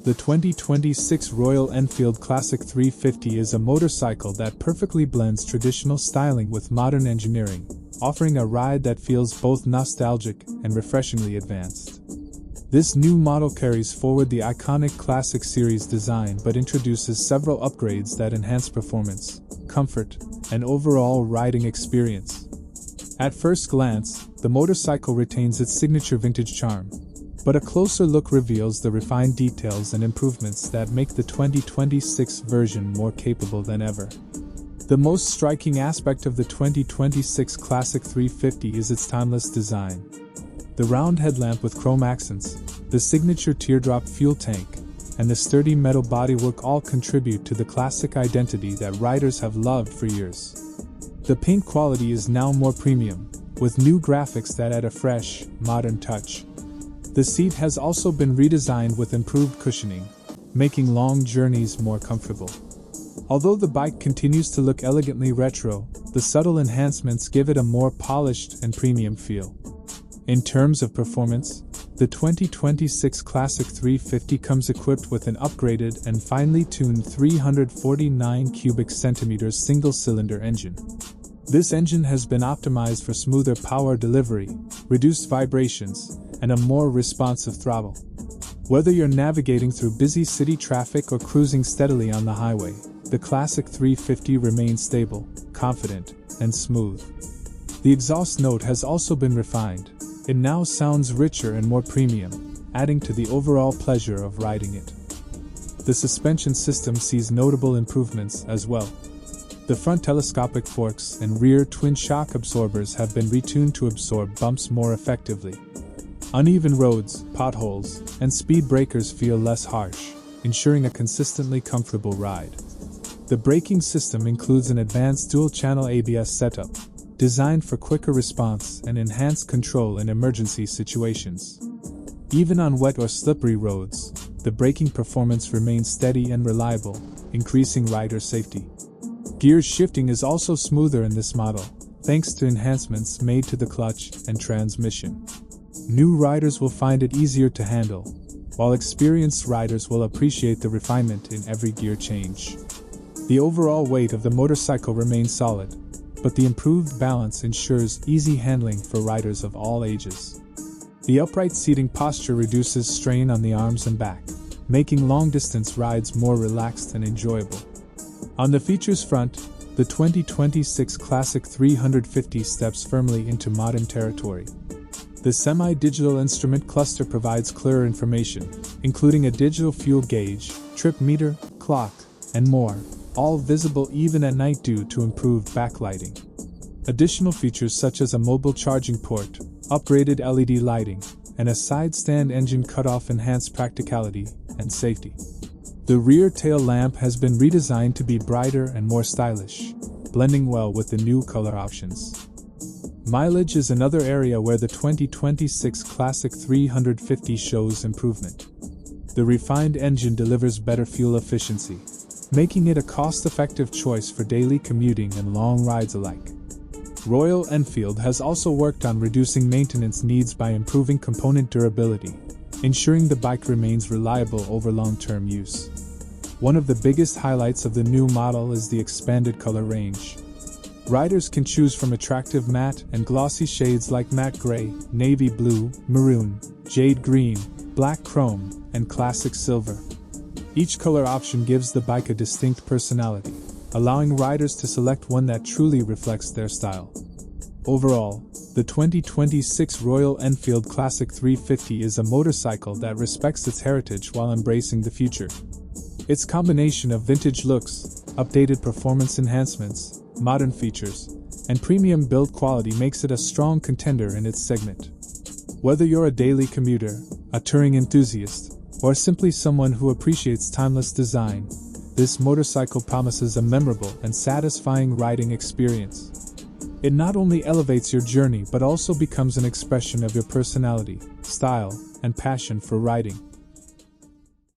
The 2026 Royal Enfield Classic 350 is a motorcycle that perfectly blends traditional styling with modern engineering, offering a ride that feels both nostalgic and refreshingly advanced. This new model carries forward the iconic Classic series design but introduces several upgrades that enhance performance, comfort, and overall riding experience. At first glance, the motorcycle retains its signature vintage charm, but a closer look reveals the refined details and improvements that make the 2026 version more capable than ever. The most striking aspect of the 2026 Classic 350 is its timeless design. The round headlamp with chrome accents, the signature teardrop fuel tank, and the sturdy metal bodywork all contribute to the classic identity that riders have loved for years. The paint quality is now more premium, with new graphics that add a fresh, modern touch. The seat has also been redesigned with improved cushioning, making long journeys more comfortable. Although the bike continues to look elegantly retro, the subtle enhancements give it a more polished and premium feel. In terms of performance, the 2026 Classic 350 comes equipped with an upgraded and finely tuned 349 cubic centimeters single-cylinder engine. This engine has been optimized for smoother power delivery, reduced vibrations, and a more responsive throttle. Whether you're navigating through busy city traffic or cruising steadily on the highway, the Classic 350 remains stable, confident, and smooth. The exhaust note has also been refined. It now sounds richer and more premium, adding to the overall pleasure of riding it. The suspension system sees notable improvements as well. The front telescopic forks and rear twin shock absorbers have been retuned to absorb bumps more effectively. Uneven roads, potholes, and speed breakers feel less harsh, ensuring a consistently comfortable ride. The braking system includes an advanced dual-channel ABS setup, designed for quicker response and enhanced control in emergency situations. Even on wet or slippery roads, the braking performance remains steady and reliable, increasing rider safety. Gear shifting is also smoother in this model, thanks to enhancements made to the clutch and transmission. New riders will find it easier to handle, while experienced riders will appreciate the refinement in every gear change. The overall weight of the motorcycle remains solid, but the improved balance ensures easy handling for riders of all ages. The upright seating posture reduces strain on the arms and back, making long-distance rides more relaxed and enjoyable. On the features front, the 2026 Classic 350 steps firmly into modern territory. The semi-digital instrument cluster provides clearer information, including a digital fuel gauge, trip meter, clock, and more, all visible even at night due to improved backlighting. Additional features such as a mobile charging port, upgraded LED lighting, and a side stand engine cutoff enhance practicality and safety. The rear tail lamp has been redesigned to be brighter and more stylish, blending well with the new color options. Mileage is another area where the 2026 Classic 350 shows improvement. The refined engine delivers better fuel efficiency, making it a cost-effective choice for daily commuting and long rides alike. Royal Enfield has also worked on reducing maintenance needs by improving component durability, ensuring the bike remains reliable over long-term use. One of the biggest highlights of the new model is the expanded color range. Riders can choose from attractive matte and glossy shades like matte gray, navy blue, maroon, jade green, black chrome, and classic silver. Each color option gives the bike a distinct personality, allowing riders to select one that truly reflects their style. Overall, the 2026 Royal Enfield Classic 350 is a motorcycle that respects its heritage while embracing the future. Its combination of vintage looks, updated performance enhancements, modern features, and premium build quality makes it a strong contender in its segment. Whether you're a daily commuter, a touring enthusiast, or simply someone who appreciates timeless design, this motorcycle promises a memorable and satisfying riding experience. It not only elevates your journey but also becomes an expression of your personality, style, and passion for riding.